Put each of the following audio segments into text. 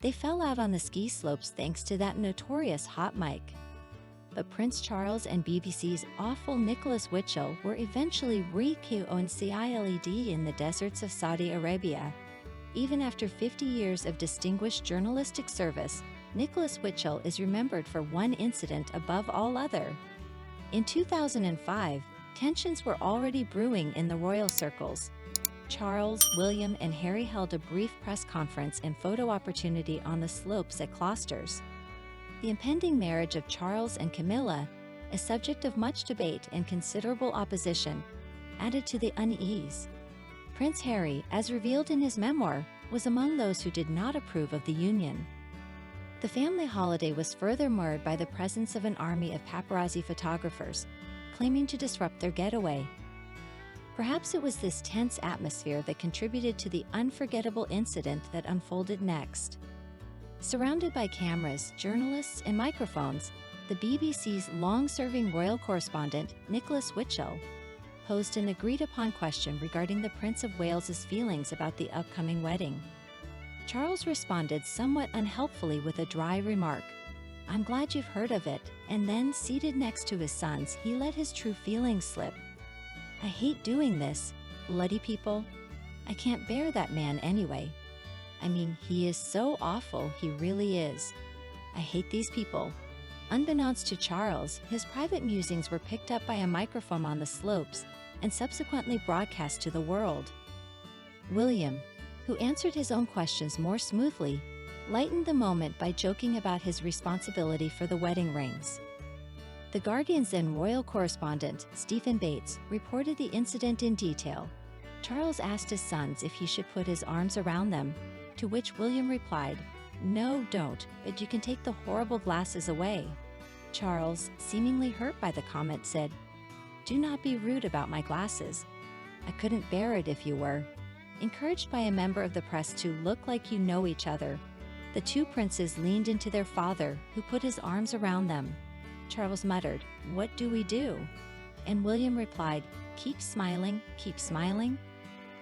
They fell out on the ski slopes thanks to that notorious hot mic. But Prince Charles and BBC's awful Nicholas Whitchell were eventually reconciled in the deserts of Saudi Arabia. Even after 50 years of distinguished journalistic service, Nicholas Whitchell is remembered for one incident above all other. In 2005, tensions were already brewing in the royal circles. Charles, William, and Harry held a brief press conference and photo opportunity on the slopes at Closters. The impending marriage of Charles and Camilla, a subject of much debate and considerable opposition, added to the unease. Prince Harry, as revealed in his memoir, was among those who did not approve of the union. The family holiday was further marred by the presence of an army of paparazzi photographers, claiming to disrupt their getaway. Perhaps it was this tense atmosphere that contributed to the unforgettable incident that unfolded next. Surrounded by cameras, journalists, and microphones, the BBC's long-serving royal correspondent, Nicholas Whitchell, posed an agreed-upon question regarding the Prince of Wales's feelings about the upcoming wedding. Charles responded somewhat unhelpfully with a dry remark, "I'm glad you've heard of it," and then, seated next to his sons, he let his true feelings slip. "I hate doing this, bloody people. I can't bear that man anyway. I mean, he is so awful, he really is. I hate these people." Unbeknownst to Charles, his private musings were picked up by a microphone on the slopes and subsequently broadcast to the world. William, who answered his own questions more smoothly, lightened the moment by joking about his responsibility for the wedding rings. The Guardian's then royal correspondent, Stephen Bates, reported the incident in detail. Charles asked his sons if he should put his arms around them, to which William replied, "No, don't, but you can take the horrible glasses away." Charles, seemingly hurt by the comment, said, "Do not be rude about my glasses. I couldn't bear it if you were." Encouraged by a member of the press to look like you know each other, the two princes leaned into their father, who put his arms around them. Charles muttered, "What do we do?" And William replied, "Keep smiling, keep smiling."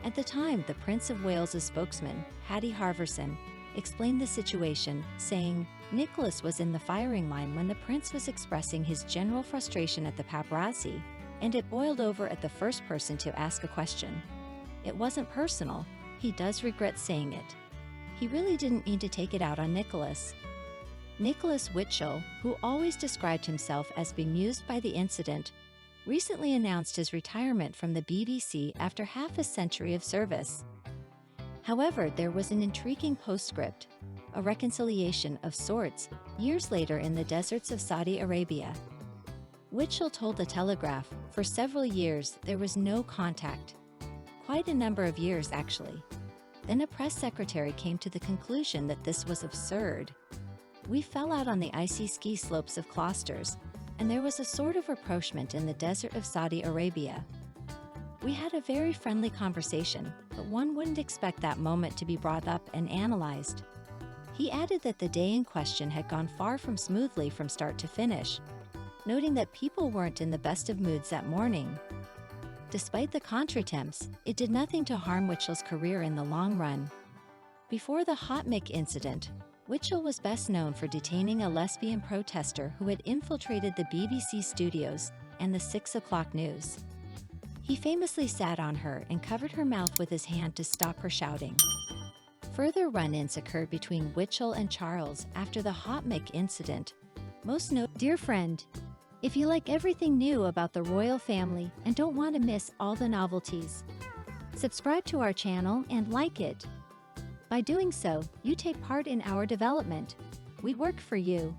At the time, the Prince of Wales's spokesman, Hattie Harverson, explained the situation, saying, "Nicholas was in the firing line when the prince was expressing his general frustration at the paparazzi, and it boiled over at the first person to ask a question. It wasn't personal. He does regret saying it. He really didn't mean to take it out on Nicholas." Nicholas Whitchell, who always described himself as bemused by the incident, recently announced his retirement from the BBC after half a century of service. However, there was an intriguing postscript, a reconciliation of sorts, years later in the deserts of Saudi Arabia. Whitchell told The Telegraph, "For several years, there was no contact. Quite a number of years, actually. Then a press secretary came to the conclusion that this was absurd. We fell out on the icy ski slopes of Closters, and there was a sort of rapprochement in the desert of Saudi Arabia. We had a very friendly conversation, but one wouldn't expect that moment to be brought up and analyzed." He added that the day in question had gone far from smoothly from start to finish, noting that people weren't in the best of moods that morning. Despite the contretemps, it did nothing to harm Whitchell's career in the long run. Before the hot mic incident, Whitchell was best known for detaining a lesbian protester who had infiltrated the BBC studios and the 6 o'clock news. He famously sat on her and covered her mouth with his hand to stop her shouting. Further run-ins occurred between Whitchell and Charles after the hot mic incident. Dear friend, if you like everything new about the royal family and don't want to miss all the novelties, subscribe to our channel and like it. By doing so, you take part in our development. We work for you.